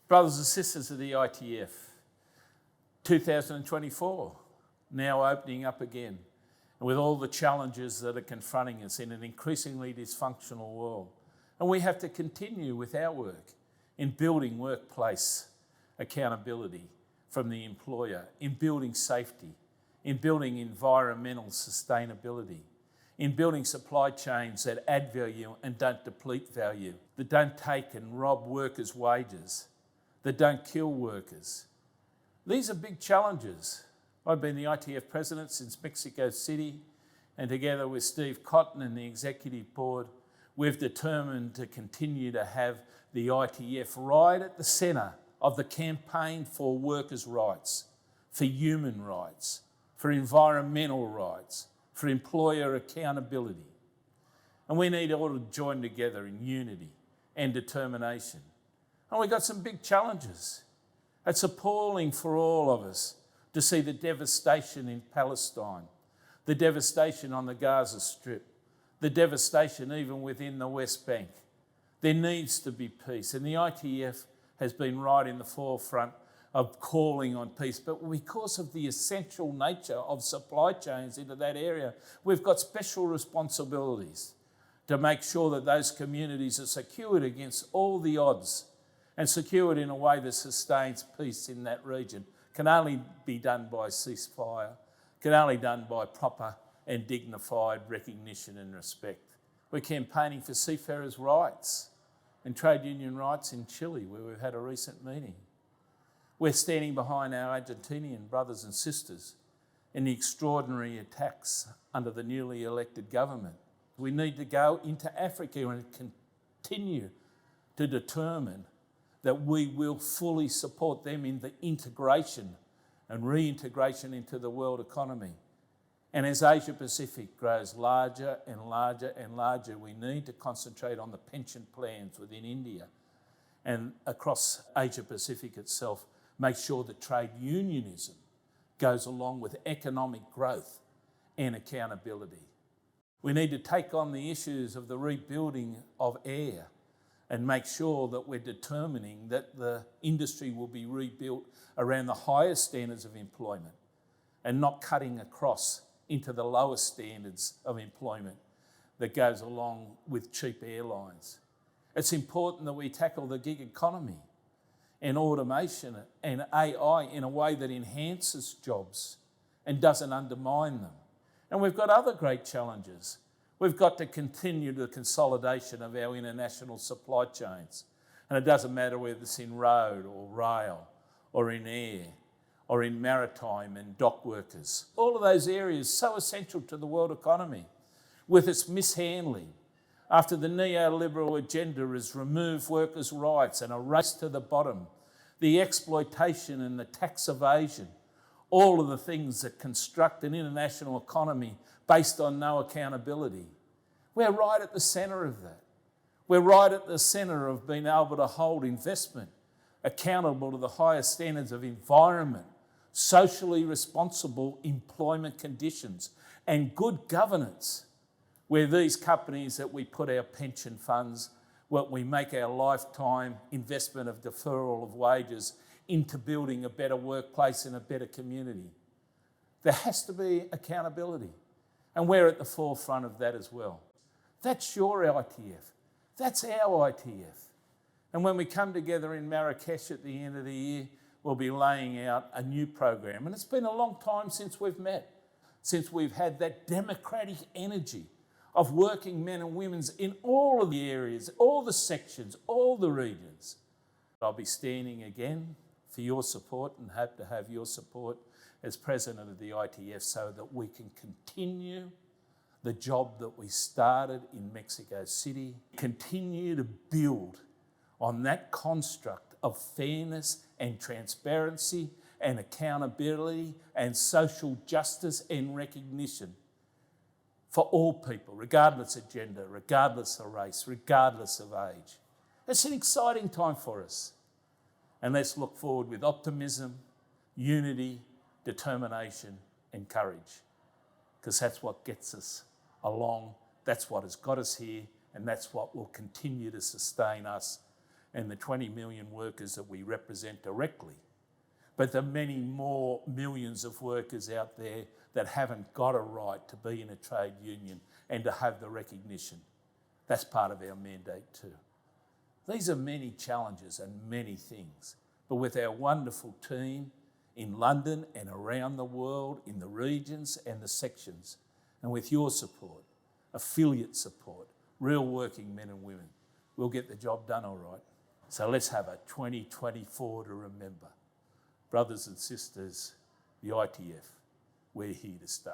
Brothers and sisters of the ITF, 2024, now opening up again, and with all the challenges that are confronting us in an increasingly dysfunctional world. And we have to continue with our work in building workplace accountability from the employer, in building safety, in building environmental sustainability, in building supply chains that add value and don't deplete value, that don't take and rob workers' wages, that don't kill workers. These are big challenges. I've been the ITF president since Mexico City, and together with Steve Cotton and the executive board, we've determined to continue to have the ITF right at the centre of the campaign for workers' rights, for human rights, for environmental rights, for employer accountability. And we need all to join together in unity and determination. And we've got some big challenges. It's appalling for all of us to see the devastation in Palestine, the devastation on the Gaza Strip, the devastation even within the West Bank. There needs to be peace, and the ITF has been right in the forefront of calling on peace. But because of the essential nature of supply chains into that area, we've got special responsibilities to make sure that those communities are secured against all the odds and secured in a way that sustains peace in that region. Can only be done by ceasefire, can only be done by proper and dignified recognition and respect. We're campaigning for seafarers' rights and trade union rights in Chile, where we've had a recent meeting. We're standing behind our Argentinian brothers and sisters in the extraordinary attacks under the newly elected government. We need to go into Africa and continue to determine that we will fully support them in the integration and reintegration into the world economy. And as Asia Pacific grows larger and larger and larger, we need to concentrate on the pension plans within India and across Asia Pacific itself, make sure that trade unionism goes along with economic growth and accountability. We need to take on the issues of the rebuilding of air and make sure that we're determining that the industry will be rebuilt around the highest standards of employment and not cutting across into the lowest standards of employment that goes along with cheap airlines. It's important that we tackle the gig economy and automation and AI in a way that enhances jobs and doesn't undermine them. And we've got other great challenges. We've got to continue the consolidation of our international supply chains. And it doesn't matter whether it's in road or rail or in air or in maritime and dock workers. All of those areas so essential to the world economy. With its mishandling, after the neoliberal agenda has removed workers' rights and a race to the bottom, the exploitation and the tax evasion, all of the things that construct an international economy based on no accountability. We're right at the centre of that. We're right at the centre of being able to hold investment accountable to the highest standards of environment, socially responsible employment conditions, and good governance, where these companies that we put our pension funds, what we make our lifetime investment of deferral of wages into building a better workplace and a better community. There has to be accountability, and we're at the forefront of that as well. That's your ITF. That's our ITF. And when we come together in Marrakesh at the end of the year, we'll be laying out a new program. And it's been a long time since we've met, since we've had that democratic energy of working men and women in all of the areas, all the sections, all the regions. I'll be standing again for your support and hope to have your support as president of the ITF so that we can continue the job that we started in Mexico City, continue to build on that construct of fairness and transparency and accountability and social justice and recognition for all people, regardless of gender, regardless of race, regardless of age. It's an exciting time for us. And let's look forward with optimism, unity, determination and courage, because that's what gets us along, that's what has got us here, and that's what will continue to sustain us and the 20 million workers that we represent directly, but the many more millions of workers out there that haven't got a right to be in a trade union and to have the recognition. That's part of our mandate too. These are many challenges and many things, but with our wonderful team in London and around the world, in the regions and the sections, and with your support, affiliate support, real working men and women, we'll get the job done all right. So let's have a 2024 to remember. Brothers and sisters, the ITF, we're here to stay.